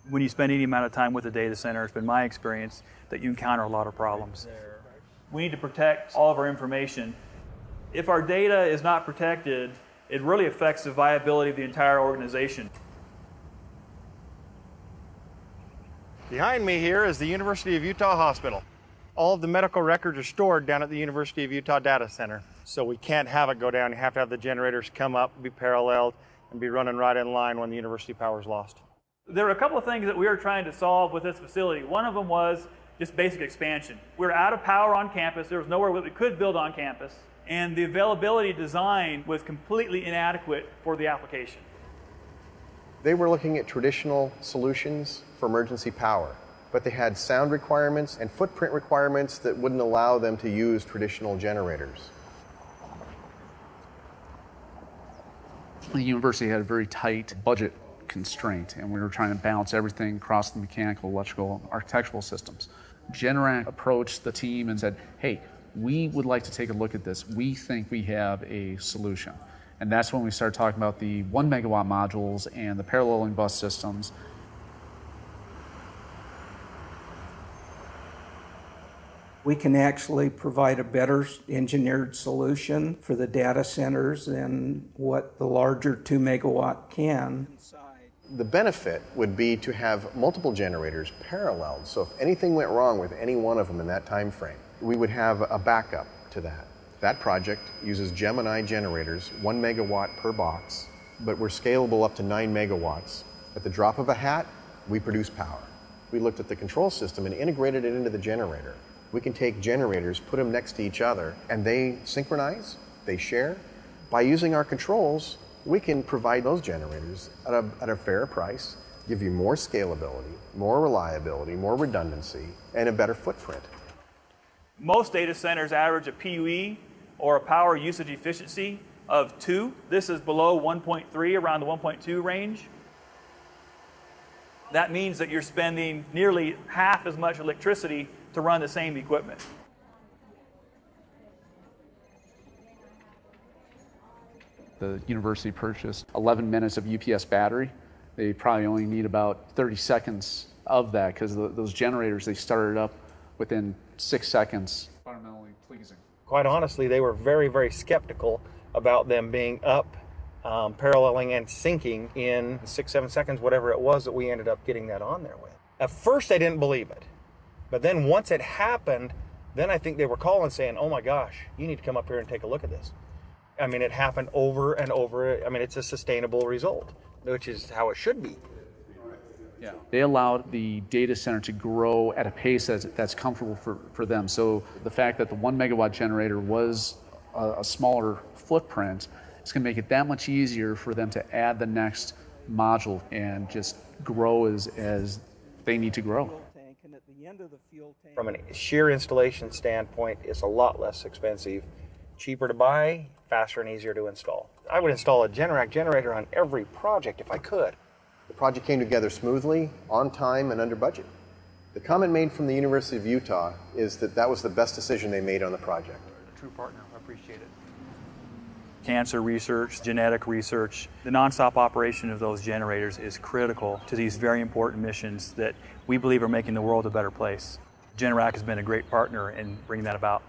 When you spend any amount of time with a data center, it's been my experience that you encounter a lot of problems. We need to protect all of our information. If our data is not protected, it really affects the viability of the entire organization. Behind me here is the University of Utah Hospital. All of the medical records are stored down at the University of Utah Data Center. So we can't have it go down. You have to have the generators come up, be paralleled, and be running right in line when the university power is lost. There were a couple of things that we were trying to solve with this facility. One of them was just basic expansion. We were out of power on campus. There was nowhere we could build on campus. And the availability design was completely inadequate for the application. They were looking at traditional solutions for emergency power, but they had sound requirements and footprint requirements that wouldn't allow them to use traditional generators. The university had a very tight budget constraint, and we were trying to balance everything across the mechanical, electrical, architectural systems. Generac approached the team and said, hey, we would like to take a look at this. We think we have a solution. And that's when we started talking about the 1 megawatt modules and the paralleling bus systems. We can actually provide a better engineered solution for the data centers than what the larger 2 megawatt can. The benefit would be to have multiple generators paralleled, so if anything went wrong with any one of them in that time frame, we would have a backup to that. That project uses Gemini generators, 1 megawatt per box, but we're scalable up to 9 megawatts. At the drop of a hat, we produce power. We looked at the control system and integrated it into the generator. We can take generators, put them next to each other, and they synchronize, they share. By using our controls, we can provide those generators at a fair price, give you more scalability, more reliability, more redundancy, and a better footprint. Most data centers average a PUE, or a power usage efficiency, of 2. This is below 1.3, around the 1.2 range. That means that you're spending nearly half as much electricity to run the same equipment. The university purchased 11 minutes of UPS battery. They probably only need about 30 seconds of that because those generators, they started up within 6 seconds. Fundamentally pleasing. Quite honestly, they were very, very skeptical about them being up, paralleling and syncing in 6-7 seconds, whatever it was that we ended up getting that on there with. At first, I didn't believe it. But then once it happened, then I think they were calling saying, oh my gosh, you need to come up here and take a look at this. I mean, it happened over and over. I mean, it's a sustainable result, which is how it should be. Yeah. They allowed the data center to grow at a pace that's comfortable for them. So the fact that the 1 megawatt generator was a smaller footprint, it's going to make it that much easier for them to add the next module and just grow as they need to grow. From a sheer installation standpoint, it's a lot less expensive, cheaper to buy, faster and easier to install. I would install a Generac generator on every project if I could. The project came together smoothly, on time, and under budget. The comment made from the University of Utah is that that was the best decision they made on the project. A true partner, I appreciate it. Cancer research, genetic research, the nonstop operation of those generators is critical to these very important missions that we believe are making the world a better place. Generac has been a great partner in bringing that about.